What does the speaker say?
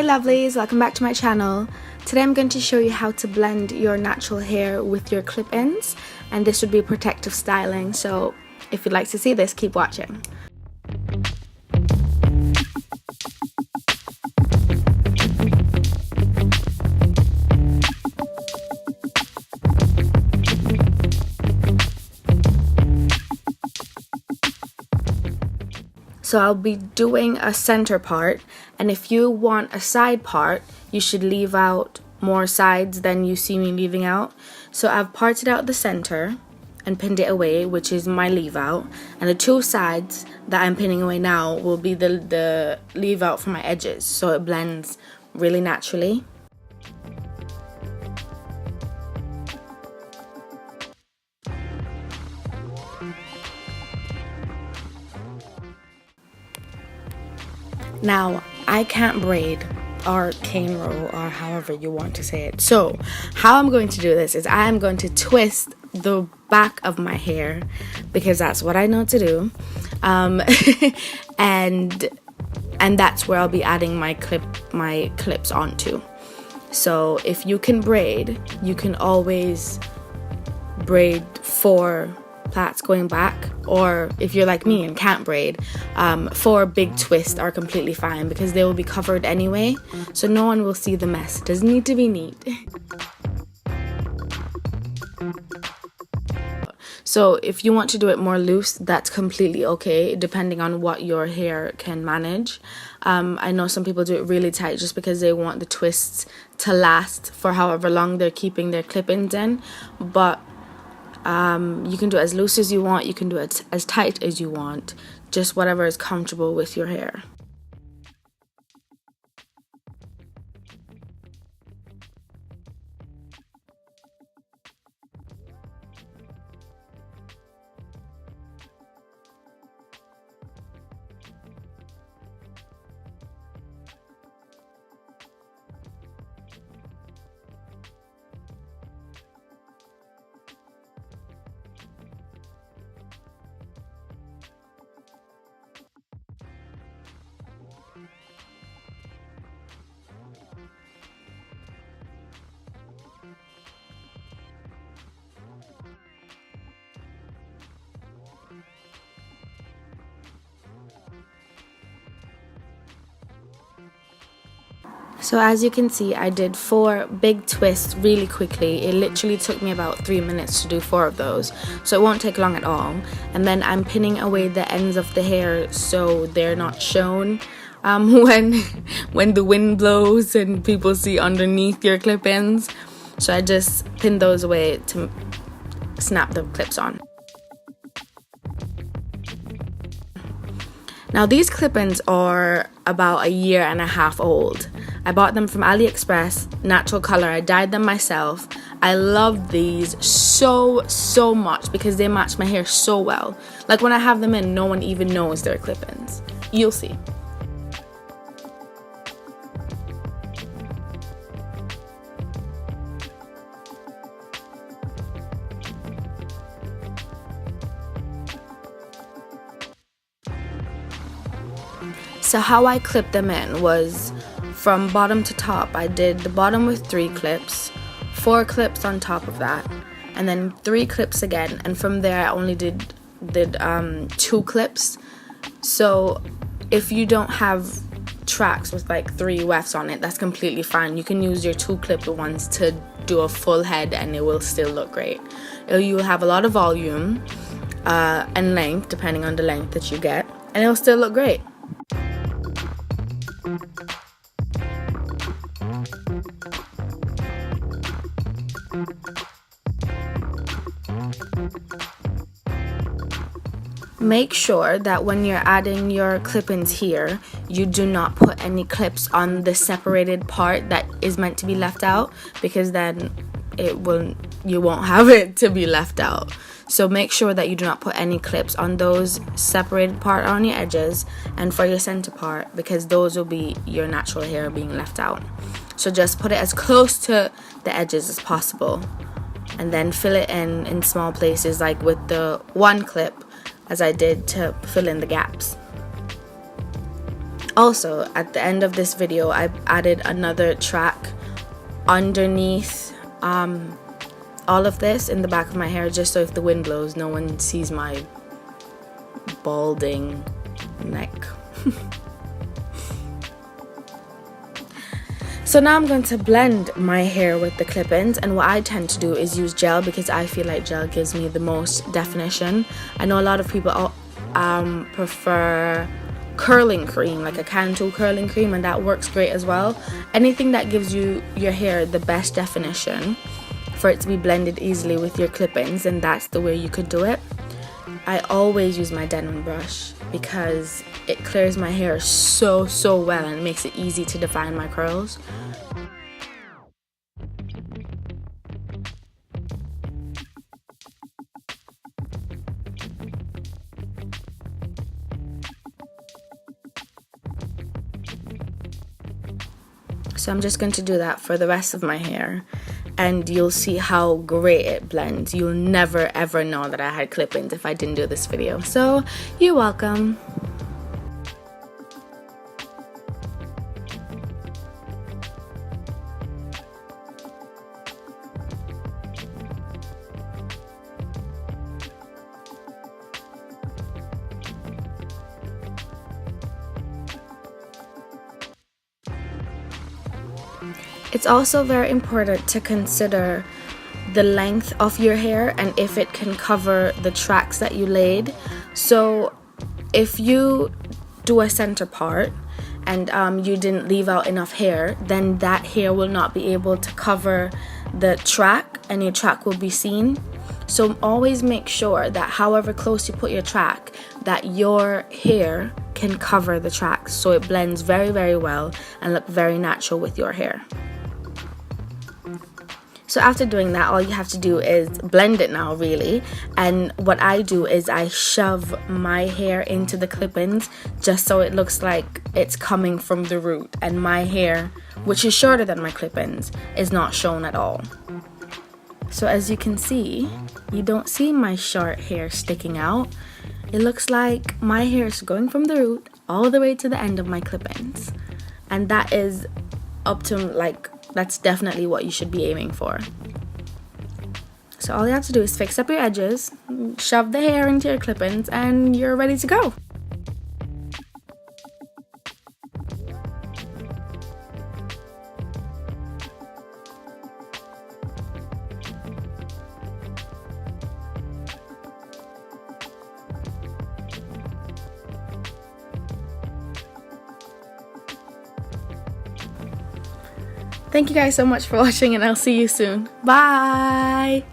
Hey lovelies, welcome back to my channel. Today I'm going to show you how to blend your natural hair with your clip-ins, and this would be protective styling, so if you'd like to see this, keep watching. So I'll be doing a center part, and if you want a side part, you should leave out more sides than you see me leaving out. So I've parted out the center and pinned it away, which is my leave out, and the two sides that I'm pinning away now will be the leave out for my edges, so it blends really naturally. Now, I can't braid or cane roll or however you want to say it. So, how I'm going to do this is I am going to twist the back of my hair because that's what I know to do. And that's where I'll be adding my clips onto. So, if you can braid, you can always braid 4 plaits going back, or if you're like me and can't braid, 4 big twists are completely fine because they will be covered anyway, so no one will see the mess. It doesn't need to be neat. So if you want to do it more loose, that's completely okay, depending on what your hair can manage. I know some people do it really tight just because they want the twists to last for however long they're keeping their clip-ins in, but you can do it as loose as you want, you can do it as tight as you want, just whatever is comfortable with your hair. So as you can see, I did 4 big twists really quickly. It literally took me about 3 minutes to do 4 of those, so it won't take long at all. And then I'm pinning away the ends of the hair so they're not shown when the wind blows and people see underneath your clip-ins. So I just pin those away to snap the clips on. Now these clip-ins are about 1.5 years old. I bought them from Aliexpress, natural color. I dyed them myself. I love these so much because they match my hair so well. Like when I have them in, no one even knows they're clip-ins. You'll see. So how I clipped them in was from bottom to top. I did the bottom with 3 clips, 4 clips on top of that, and then 3 clips again, and from there I only did 2 clips. So if you don't have tracks with like 3 wefts on it, that's completely fine. You can use your 2 clipped ones to do a full head and it will still look great. You will have a lot of volume and length depending on the length that you get, and it'll still look great. Make sure that when you're adding your clip-ins here, you do not put any clips on the separated part that is meant to be left out, because then you won't have it to be left out. So make sure that you do not put any clips on those separated part on your edges and for your center part, because those will be your natural hair being left out. So just put it as close to the edges as possible, and then fill it in small places, like with the 1 clip, as I did, to fill in the gaps. Also, at the end of this video, I added another track underneath all of this in the back of my hair, just so if the wind blows, no one sees my balding neck. So now I'm going to blend my hair with the clip-ins, and what I tend to do is use gel because I feel like gel gives me the most definition. I know a lot of people prefer curling cream, like a Cantu curling cream, and that works great as well. Anything that gives you your hair the best definition for it to be blended easily with your clip-ins, and that's the way you could do it. I always use my denim brush because it clears my hair so well and it makes it easy to define my curls. So I'm just going to do that for the rest of my hair, and you'll see how great it blends. You'll never ever know that I had clip-ins if I didn't do this video. So you're welcome. It's also very important to consider the length of your hair and if it can cover the tracks that you laid. So if you do a center part and you didn't leave out enough hair, then that hair will not be able to cover the track and your track will be seen. So always make sure that however close you put your track, that your hair can cover the tracks so it blends very well and look very natural with your hair. So after doing that, all you have to do is blend it now, really. And what I do is I shove my hair into the clip-ins just so it looks like it's coming from the root, and my hair, which is shorter than my clip-ins, is not shown at all. So as you can see, you don't see my short hair sticking out. It looks like my hair is going from the root all the way to the end of my clip-ins. And that is up to, like, that's definitely what you should be aiming for. So all you have to do is fix up your edges, shove the hair into your clip-ins, and you're ready to go. Thank you guys so much for watching, and I'll see you soon. Bye!